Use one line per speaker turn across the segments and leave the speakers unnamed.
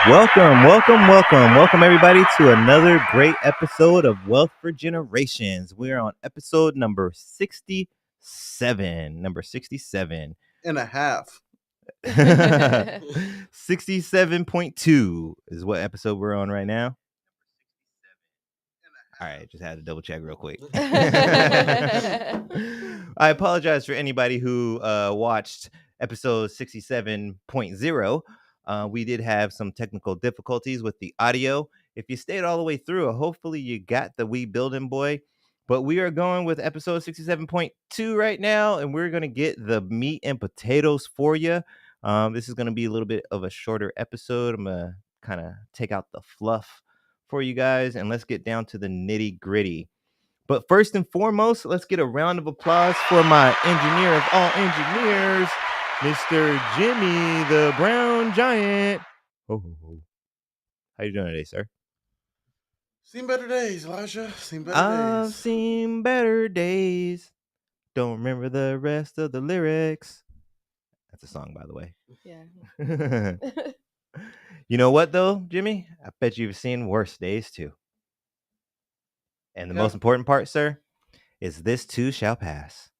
Welcome everybody to another great episode of Wealth for Generations. We're on episode number 67. Number 67.
And a half.
67.2 is what episode we're on right now. All right, just had to double check real quick. I apologize for anybody who watched episode 67.0. We did have some technical difficulties with the audio. If you stayed all the way through, hopefully you got the wee building boy. But we are going with episode 67.2 right now, and we're going to get the meat and potatoes for you. This is going to be a little bit of a shorter episode. I'm going to kind of take out the fluff for you guys, and let's get down to the nitty gritty. But first and foremost, let's get a round of applause for my engineer of all engineers, Mr. Jimmy the Brown Giant. Oh, how you doing today, sir?
Seen better days, Iesha.
I've seen better days. Don't remember the rest of the lyrics. That's a song, by the way.
Yeah.
You know what, though, Jimmy? I bet you've seen worse days, too. And the most important part, sir, is this too shall pass.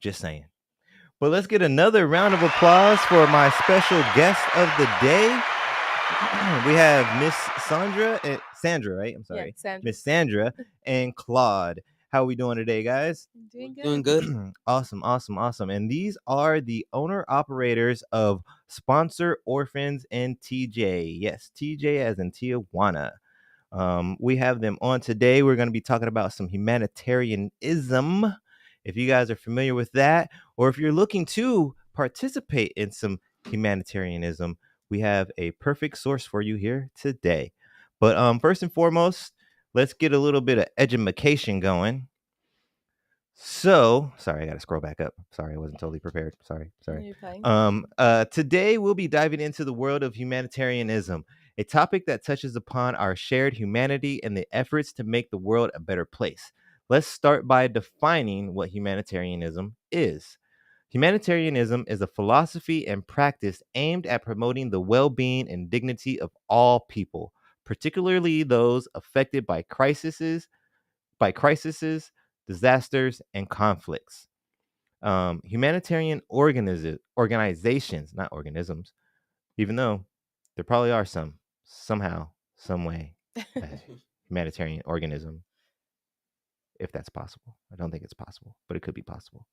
Just saying. But let's get another round of applause for my special guest of the day. We have Miss Sandra, right? I'm sorry.
Yeah,
Miss Sandra and Claude. How are we doing today, guys?
Doing good.
Awesome. And these are the owner-operators of Sponsor Orphans and TJ. Yes, TJ as in Tijuana. We have them on today. We're going to be talking about some humanitarianism. If you guys are familiar with that, or if you're looking to participate in some humanitarianism, we have a perfect source for you here today. But first and foremost, let's get a little bit of edumacation going. So, sorry, I got to scroll back up. Sorry, I wasn't totally prepared. Sorry.
You're fine.
Today we'll be diving into the world of humanitarianism, a topic that touches upon our shared humanity and the efforts to make the world a better place. Let's start by defining what humanitarianism is. Humanitarianism is a philosophy and practice aimed at promoting the well-being and dignity of all people, particularly those affected by crises, disasters, and conflicts. Humanitarian organizations, not organisms, even though there probably are somehow, some way, humanitarian organism, if that's possible. I don't think it's possible, but it could be possible.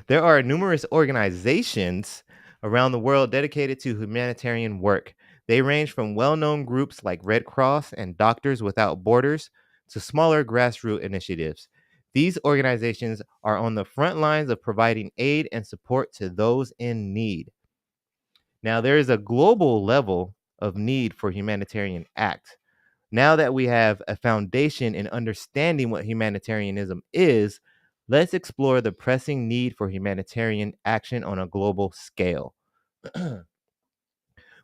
There are numerous organizations around the world dedicated to humanitarian work. They range from well-known groups like Red Cross and Doctors Without Borders to smaller grassroots initiatives. These organizations are on the front lines of providing aid and support to those in need. Now, there is a global level of need for humanitarian act. Now that we have a foundation in understanding what humanitarianism is, let's explore the pressing need for humanitarian action on a global scale.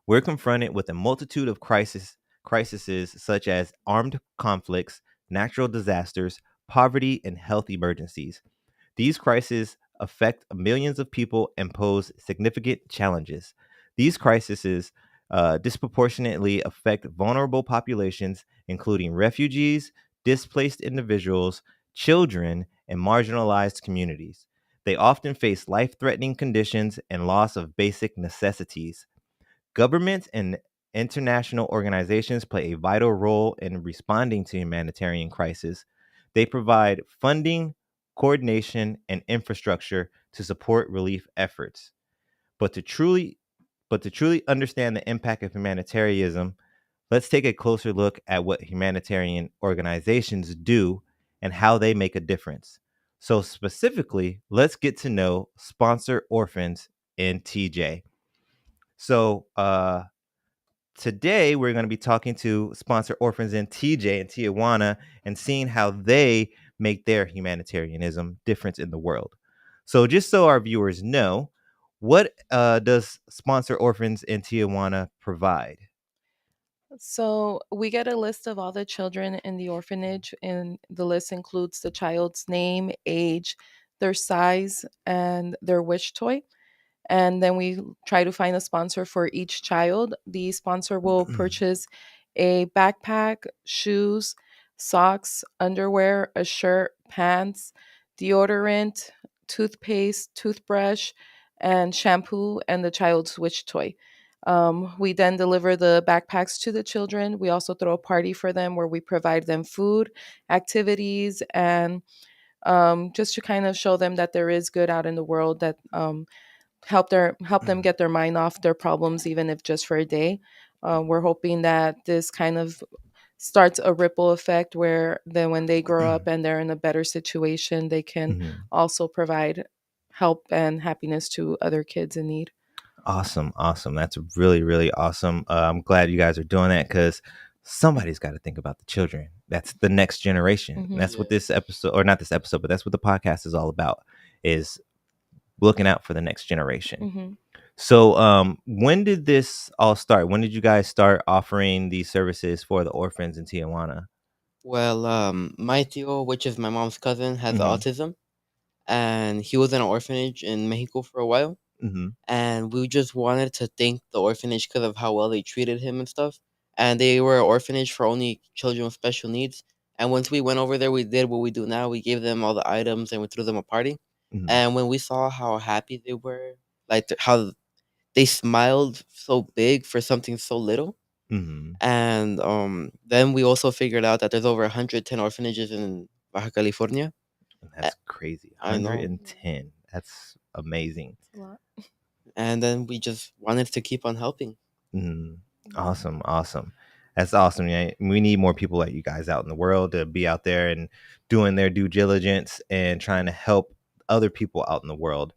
We're confronted with a multitude of crises such as armed conflicts, natural disasters, poverty, and health emergencies. These crises affect millions of people and pose significant challenges. These crises disproportionately affect vulnerable populations, including refugees, displaced individuals, children, and marginalized communities. They often face life-threatening conditions and loss of basic necessities. Governments and international organizations play a vital role in responding to humanitarian crises. They provide funding, coordination, and infrastructure to support relief efforts. But to truly understand the impact of humanitarianism, let's take a closer look at what humanitarian organizations do and how they make a difference. So specifically, let's get to know Sponsor Orphans in TJ. So today we're going to be talking to Sponsor Orphans in TJ and Tijuana and seeing how they make their humanitarianism difference in the world. So just so our viewers know, what does Sponsor Orphans in Tijuana provide?
So we get a list of all the children in the orphanage, and the list includes the child's name, age, their size, and their wish toy. and then we try to find a sponsor for each child. The sponsor will purchase a backpack, shoes, socks, underwear, a shirt, pants, deodorant, toothpaste, toothbrush, and shampoo, and the child's Switch toy. We then deliver the backpacks to the children. We also throw a party for them where we provide them food, activities, and just to kind of show them that there is good out in the world, that help them get their mind off their problems, even if just for a day. We're hoping that this kind of starts a ripple effect where then when they grow up and they're in a better situation, they can
Mhm.
also provide help and happiness to other kids in need.
Awesome, awesome. That's really, really awesome. I'm glad you guys are doing that because somebody's got to think about the children. That's the next generation. And
Hmm.
that's what
Yeah.
this episode, or not this episode, but that's what the podcast is all about, is looking out for the next generation.
Hmm.
So, when did this all start? When did you guys start offering these services for the orphans in Tijuana?
Well, my tío, which is my mom's cousin, has
Mm-hmm.
autism, and he was in an orphanage in Mexico for a while.
Mm-hmm.
And we just wanted to thank the orphanage because of how well they treated him and stuff. And they were an orphanage for only children with special needs. And once we went over there, we did what we do now. We gave them all the items and we threw them a party.
Mm-hmm.
And when we saw how happy they were, like how they smiled so big for something so little.
Mm-hmm.
And then we also figured out that there's over 110 orphanages in Baja California.
That's crazy.
I know.
110. That's amazing.
It's a lot.
And then we just wanted to keep on helping.
Mm, awesome, awesome. That's awesome. Yeah, we need more people like you guys out in the world to be out there and doing their due diligence and trying to help other people out in the world.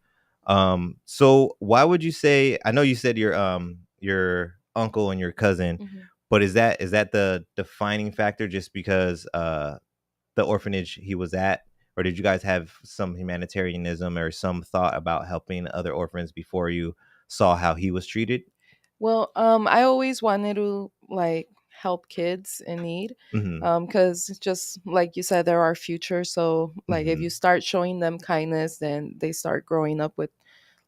So why would you say? I know you said your uncle and your cousin,
Hmm.
but is that the defining factor? Just because the orphanage he was at, or did you guys have some humanitarianism or some thought about helping other orphans before you saw how he was treated?
Well, I always wanted to like help kids in need,
Mm-hmm.
because just like you said, they're our future. So like if you
Mhm.
start showing them kindness, then they start growing up with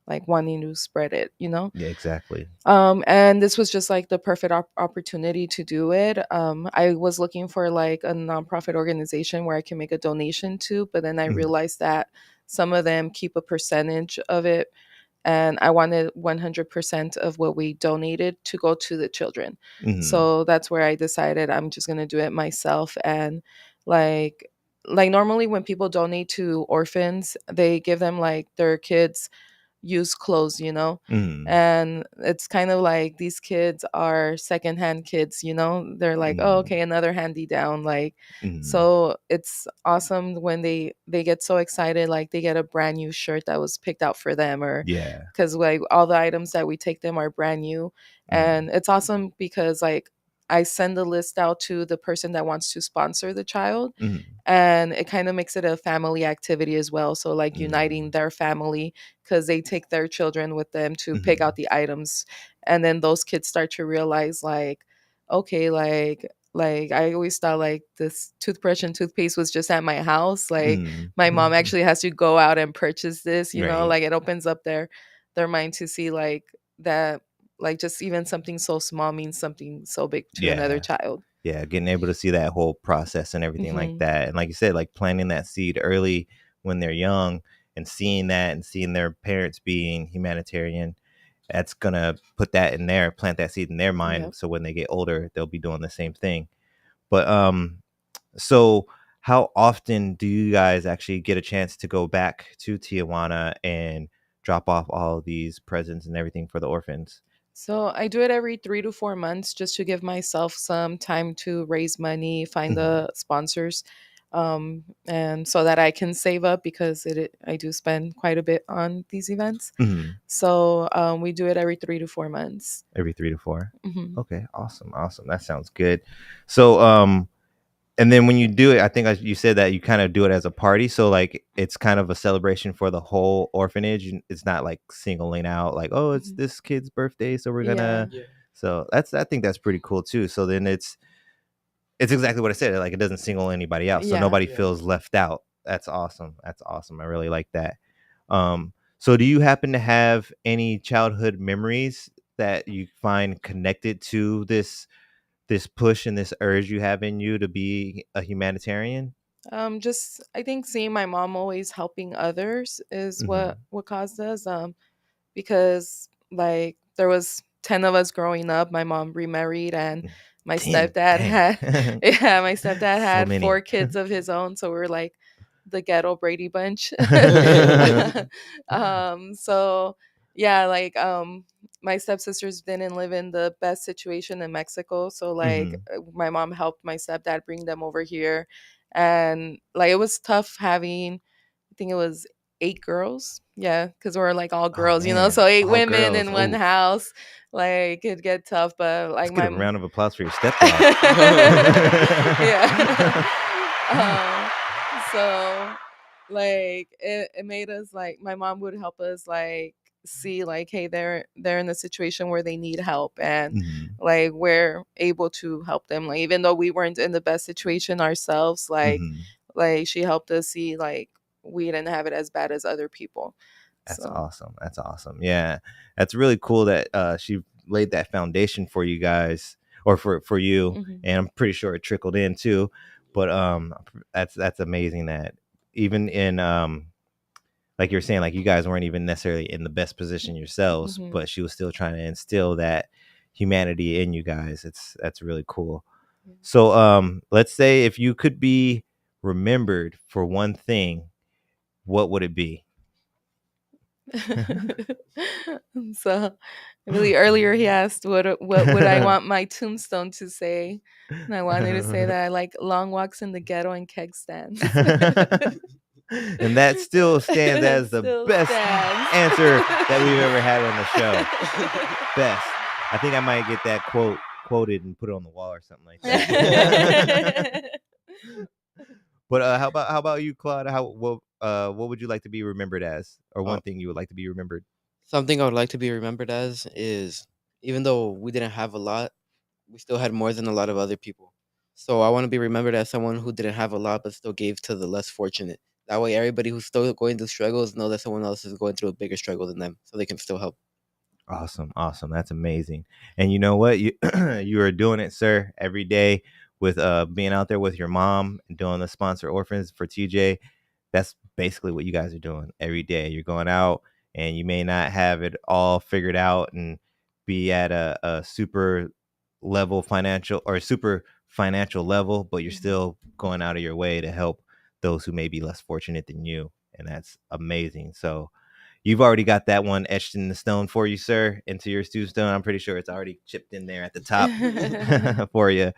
like wanting to spread it, you know.
Yeah, exactly.
And this was just like the perfect opportunity to do it. I was looking for like a nonprofit organization where I can make a donation to, but then I
Mhm.
realized that some of them keep a percentage of it, and I wanted 100% of what we donated to go to the children.
Mhm.
So that's where I decided I'm just going to do it myself. And like like normally when people donate to orphans, they give them like their kids used clothes, you know?
Mhm.
And it's kind of like these kids are secondhand kids, you know? They're like, oh,
Mhm.
okay, another handy down. Like,
Mhm.
so it's awesome when they get so excited, like they get a brand new shirt that was picked out for them, or
Yeah.
because like all the items that we take them are brand new.
Mhm.
And it's awesome because like I send the list out to the person that wants to sponsor the child,
Mhm.
and it kind of makes it a family activity as well, so like uniting
Mhm.
their family because they take their children with them to pick
Mhm.
out the items, and then those kids start to realize like, okay, like I always thought like this toothbrush and toothpaste was just at my house, like
Mhm.
my mom actually has to go out and purchase this, you know.
Right.
Like it opens up their mind to see like that, like just even something so small means something so big to another
Yeah.
child.
Yeah, getting able to see that whole process and everything like
Hmm.
that. And like you said, like planting that seed early when they're young and seeing that and seeing their parents being humanitarian, that's gonna put that in there, plant that seed in their mind.
Yep.
So when they get older, they'll be doing the same thing. But so how often do you guys actually get a chance to go back to Tijuana and drop off all these presents and everything for the orphans?
So I do it every 3 to 4 months just to give myself some time to raise money, find
Mhm.
the sponsors, and so that I can save up because I do spend quite a bit on these events.
Mhm.
So we do it every 3 to 4 months.
Every 3 to 4.
Hmm.
Okay, awesome, awesome. That sounds good. So, and then when you do it, I think you said that you kind of do it as a party. So, like, it's kind of a celebration for the whole orphanage. It's not like singling out, like, oh, it's
Hmm.
this kid's birthday, so we're
Yeah.
gonna.
Yeah.
So I think that's pretty cool too. So then it's exactly what I said. Like, it doesn't single anybody out, so
Yeah.
nobody
Yeah.
feels left out. That's awesome. That's awesome. I really like that. So, do you happen to have any childhood memories that you find connected to this push and this urge you have in you to be a humanitarian?
Just I think seeing my mom always helping others is
Mm-hmm.
what caused us. Because like there was 10 of us growing up. My mom remarried, and my
10,
stepdad
dang.
had yeah, my stepdad
So
had four
many.
kids of his own, so we are like the ghetto Brady bunch. So yeah, like my stepsisters didn't live in the best situation in Mexico, so like
Hmm.
my mom helped my stepdad bring them over here, and like it was tough having, I think it was 8 girls. Yeah, because we're like all
Oh
girls,
man,
so 8 women
all girls.
in one
Oh,
house, like it'd get tough. But
let's
like
get
my
a round of applause for your stepdad.
yeah. So like it made us like my mom would help us like see like, hey, they're in a situation where they need help, and
Hmm.
like we're able to help them, like even though we weren't in the best situation ourselves,
Hmm.
like she helped us see like we didn't have it as bad as other people.
That's
So
awesome. That's awesome. Yeah, that's really cool that she laid that foundation for you guys, or for you,
mhm,
and I'm pretty sure it trickled in too. But that's amazing that even in like you're saying, like you guys weren't even necessarily in the best position yourselves,
mhm.
but she was still trying to instill that humanity in you guys. That's really cool. So let's say if you could be remembered for one thing, what would it be?
So really earlier he asked what would I want my tombstone to say, and I wanted to say that I like long walks in the ghetto and keg stands.
And that still stands
It
as the
still
best
stands.
answer that we've ever had on the show. Best. I think I might get that quoted and put it on the wall or something like that. But how about you, Claude? What would you like to be remembered as, or
Uh,
one thing you would like to be remembered?
Something I would like to be remembered as is, even though we didn't have a lot, we still had more than a lot of other people. So I want to be remembered as someone who didn't have a lot but still gave to the less fortunate. That way, everybody who's still going through struggles know that someone else is going through a bigger struggle than them, so they can still help.
Awesome, awesome. That's amazing. And you know what? You you are doing it, sir, every day with being out there with your mom and doing the sponsor orphans for TJ. That's basically what you guys are doing every day. You're going out and you may not have it all figured out and be at a super level financial or super financial level, but you're
Mhm.
still going out of your way to help those who may be less fortunate than you. And that's amazing. So you've already got that one etched in the stone for you, sir, into your tombstone. I'm pretty sure it's already chipped in there at the top for you.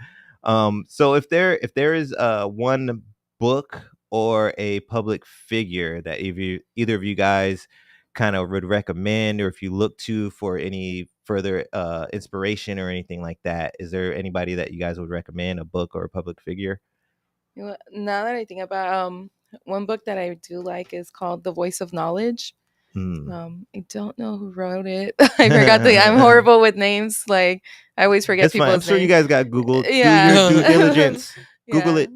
So if there is one book or a public figure that either of you guys kind of would recommend, or if you look to for any further inspiration or anything like that, is there anybody that you guys would recommend, a book or a public figure?
Now that I think about one book that I do like is called The Voice of Knowledge.
Hmm.
I don't know who wrote it. I forgot the. I'm horrible with names. Like I always forget
It's fine. I'm
people's
sure you
names.
guys got Google. Do your due
Yeah.
diligence. Google
Yeah.
it.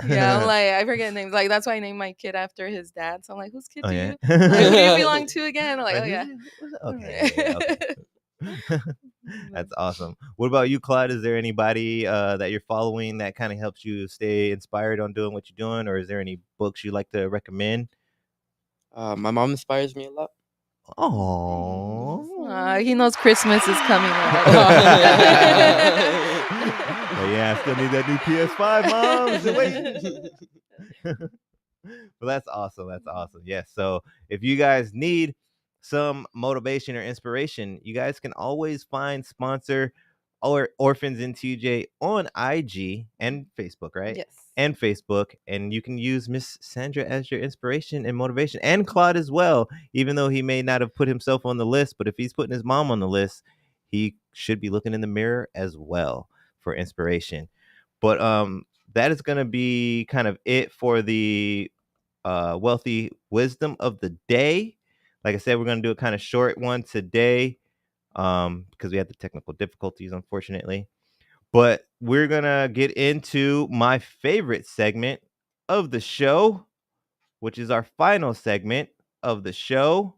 Yeah, I'm like I forget names. Like that's why I named my kid after his dad. So I'm like, whose kid
Oh
do
yeah.
you like? Who do you belong to again? I'm like,
Like
oh yeah.
okay, yeah, okay. That's awesome. What about you, Claude? Is there anybody that you're following that kind of helps you stay inspired on doing what you're doing, or is there any books you like to recommend?
My mom inspires me a lot.
Oh.
He knows Christmas is coming
But
up.
yeah, I still need that new PS5, mom. Still waiting. Well, that's awesome. That's awesome. Yes. So if you guys need some motivation or inspiration, you guys can always find sponsor or orphans in TJ on IG and Facebook, right?
Yes.
And Facebook, and you can use Miss Sandra as your inspiration and motivation, and Claude as well. Even though he may not have put himself on the list, but if he's putting his mom on the list, he should be looking in the mirror as well for inspiration. But that is going to be kind of it for the wealthy wisdom of the day. Like I said, we're going to do a kind of short one today because we had the technical difficulties, unfortunately. But we're going to get into my favorite segment of the show, which is our final segment of the show.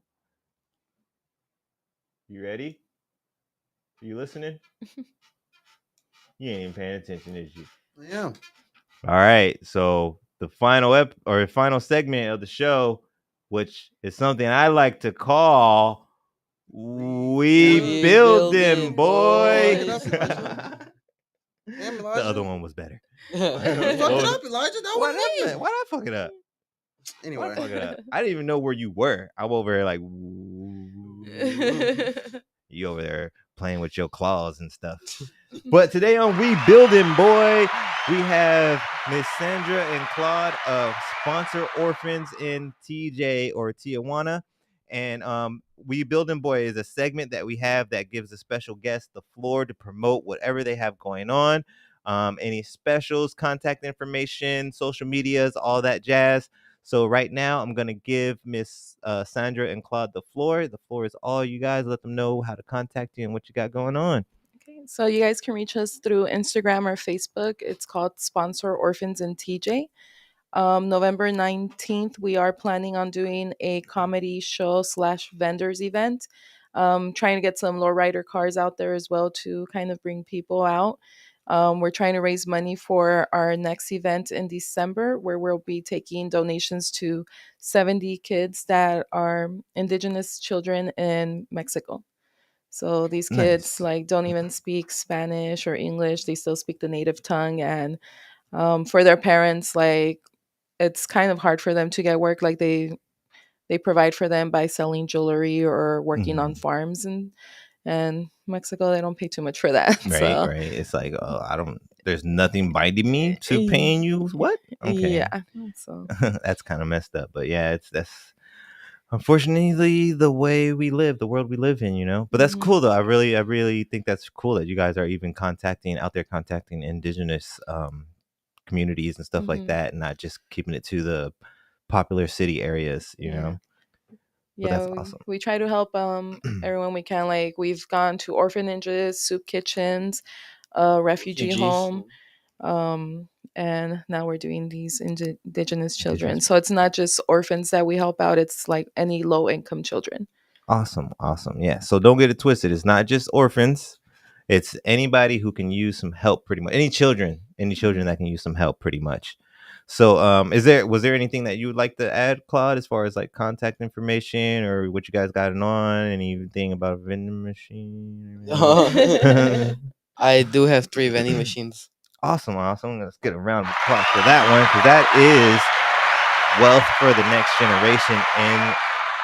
You ready? You listening? You ain't even paying attention, is you?
Yeah.
All right. So the final segment of the show, which is something I like to call "We
We
Build
build
Them,
them,
Boy."
Fuck it up,
boys.
Elijah. Damn,
The other
Elijah.
one was better.
You fucked it
What
up, Elijah. That's
what
what it
happened?
is.
Why did I fuck it up? Why did I
Anyway.
fuck it up? I didn't even know where you were. I'm over there like you over there playing with your claws and stuff. But today on We Building Boy, we have Miss Sandra and Claude of Sponsor Orphans in TJ or Tijuana. And We Building Boy is a segment that we have that gives a special guest the floor to promote whatever they have going on. Any specials, contact information, social medias, all that jazz. So right now, I'm going to give Miss Sandra and Claude the floor. The floor is all you guys. Let them know how to contact you and what you got going on.
Okay, so you guys can reach us through Instagram or Facebook. It's called Sponsor Orphans in TJ. November 19th, we are planning on doing a comedy show slash vendors event. Trying to get some lowrider cars out there as well to kind of bring people out. We're trying to raise money for our next event in December, where we'll be taking donations to 70 kids that are indigenous children in Mexico. So these kids
Nice.
like don't even speak Spanish or English; they still speak the native tongue, and for their parents, like it's kind of hard for them to get work. Like they provide for them by selling jewelry or working on
Mhm.
farms, and Mexico they don't pay too much for that.
Right,
So
right. It's like, oh, I don't. There's nothing binding me to paying you. What? Okay,
yeah, so
that's kind of messed up. But yeah, that's unfortunately the way we live, the world we live in. But that's
mhm,
cool though. I really think that's cool that you guys are even contacting indigenous communities and stuff like
mhm.
that, and not just keeping it to the popular city areas.
Yeah.
But that's
Yeah,
awesome.
we try to help everyone we can. Like we've gone to orphanages, soup kitchens, a refugee
Refugees.
home, and now we're doing these indigenous children.
Indigenous.
So it's not just orphans that we help out; it's like any low income children.
Awesome, awesome. Yeah. So don't get it twisted. It's not just orphans. It's anybody who can use some help, pretty much. Any children that can use some help, pretty much. So, was there anything that you would like to add, Claude, as far as like contact information or what you guys got on? Anything about a vending machine?
I do have 3 vending machines.
Awesome, awesome. Let's get a round of applause for that one because that is wealth for the next generation in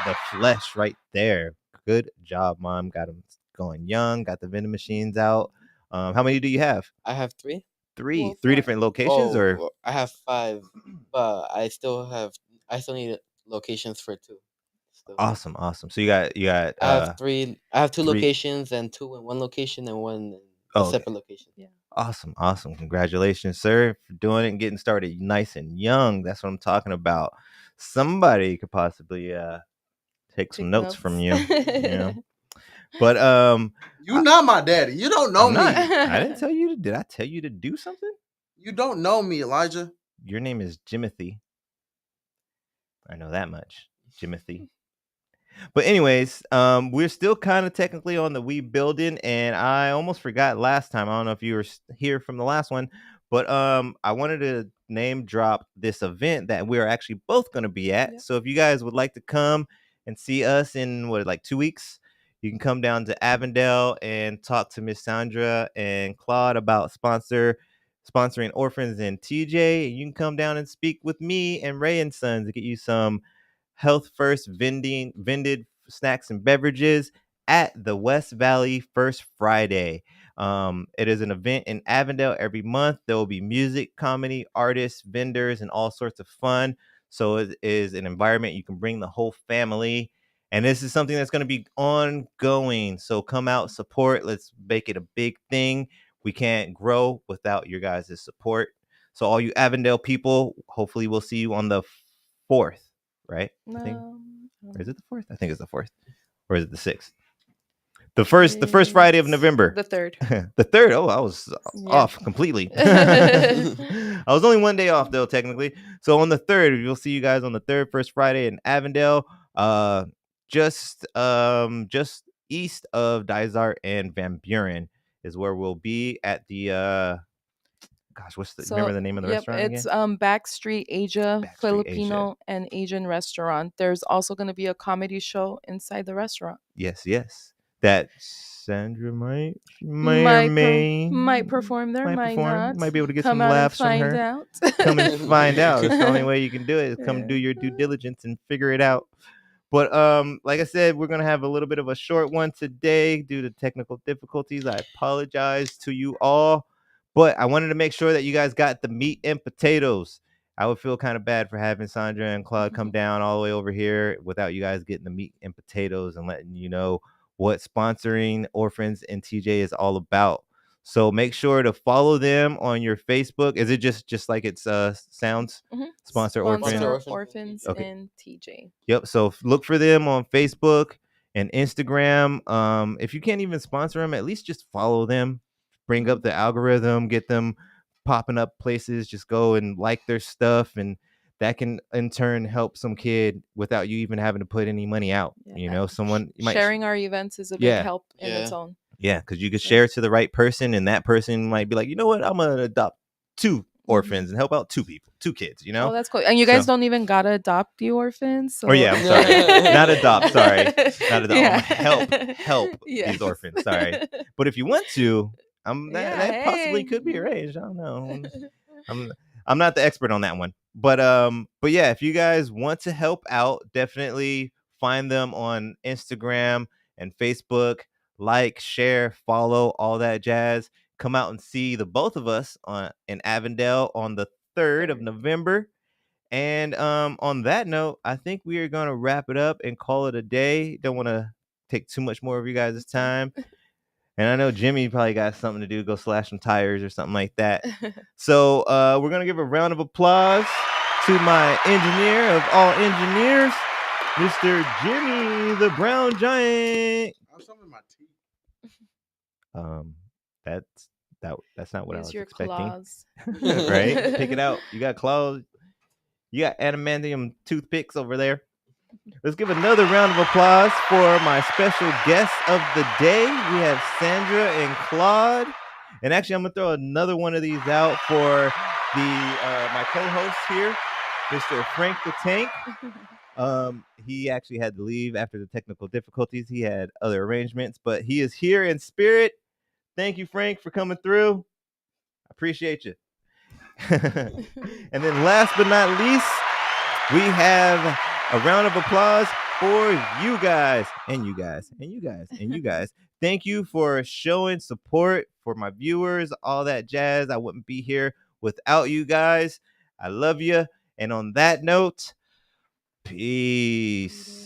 the flesh right there. Good job, Mom. Got them going young, got the vending machines out. How many do you have?
I have 3.
Three.
Well,
Three
four.
different locations or
Oh, I have 5, but I still need locations for 2. Still,
awesome, awesome. So you got
I have 3. I have 2
three.
locations and 2 in one location and one in a
Oh, okay.
separate location.
Yeah.
Awesome, awesome. Congratulations, sir, for doing it and getting started nice and young. That's what I'm talking about. Somebody could possibly take some
Take
notes from
notes.
you. But
You not my daddy. You don't know
I'm not.
me.
I didn't tell you to. Did I tell you to do something?
You don't know me, Elijah.
Your name is Jimothy. I know that much, Jimothy. But anyways, we're still kind of technically on the we building, and I almost forgot last time. I don't know if you were here from the last one, but I wanted to name drop this event that we're actually both going to be at.
Yep.
So if you guys would like to come and see us in like 2 weeks, you can come down to Avondale and talk to Miss Sandra and Claude about sponsoring orphans in TJ. You can come down and speak with me and Ray and Sons to get you some health first vended snacks and beverages at the West Valley First Friday. It is an event in Avondale every month. There will be music, comedy, artists, vendors, and all sorts of fun. So it is an environment you can bring the whole family. And this is something that's going to be ongoing. So come out, support. Let's make it a big thing. We can't grow without your guys' support. So all you Avondale people, hopefully we'll see you on the 4th, right? I think. Or is it the 4th? I think it's the 4th. Or is it the 6th? The first Friday of
It's
November.
the third.
The 3rd. Oh, I was
Yeah.
off completely. I was only one day off though, technically. So on the 3rd, you'll see you guys on the 3rd, first Friday in Avondale. Just east of Dysart and Van Buren is where we'll be at the gosh, remember
So,
the name of the
yep,
restaurant
it's
again?
Backstreet Asia
Backstreet Asia.
Filipino and Asian restaurant. There's also going to be a comedy show inside the restaurant.
Yes, yes. That Sandra may or
Might perform there, might not.
might be able to get
Come
some
out and
laughs from
find
her.
out.
Come and find out. That's the only way you can do it. Is come do your due diligence and figure it out. But like I said, we're gonna have a little bit of a short one today due to technical difficulties. I apologize to you all, but I wanted to make sure that you guys got the meat and potatoes. I would feel kind of bad for having Sandra and Claude come down all the way over here without you guys getting the meat and potatoes and letting you know what sponsoring Orphans and TJ is all about. So make sure to follow them on your Facebook. Is it just like it's sounds? Sponsor Orphans.
Orphans
Okay.
and TJ.
Yep. So look for them on Facebook and Instagram. If you can't even sponsor them, at least just follow them. Bring up the algorithm, get them popping up places. Just go and like their stuff, and that can in turn help some kid without you even having to put any money out.
Yeah,
someone you might
sharing our events is a big
Yeah.
help in its own.
Yeah, because you could share it to the right person, and that person might be like, you know what, I'm gonna adopt 2 orphans and help out 2 people, 2 kids.
Oh, that's cool. And you guys
So-
don't even gotta adopt the orphans. So.
Oh yeah, I'm sorry, not adopt. Sorry, not adopt.
Yeah.
Help
Yes.
these orphans. Sorry, but if you want to,
Yeah,
that possibly
hey.
could be arranged. I don't know. I'm not the expert on that one, but yeah, if you guys want to help out, definitely find them on Instagram and Facebook. Like, share, follow, all that jazz. Come out and see the both of us in Avondale on the 3rd of November. And on that note, I think we are going to wrap it up and call it a day. Don't want to take too much more of you guys' time. And I know Jimmy probably got something to do, go slash some tires or something like that. So we're going to give a round of applause to my engineer of all engineers, Mr. Jimmy the Brown Giant.
I have something in my teeth.
That's not what I
Use
was
your
expecting.
claws.
Right? Pick it out. You got claws. You got adamantium toothpicks over there. Let's give another round of applause for my special guests of the day. We have Sandra and Claude. And actually, I'm going to throw another one of these out for my co-host here, Mr. Frank the Tank. He actually had to leave after the technical difficulties. He had other arrangements, but he is here in spirit. Thank you, Frank, for coming through. I appreciate you. And then last but not least, we have a round of applause for you guys and you guys and you guys and you guys. Thank you for showing support for my viewers, all that jazz. I wouldn't be here without you guys. I love you. And on that note, peace.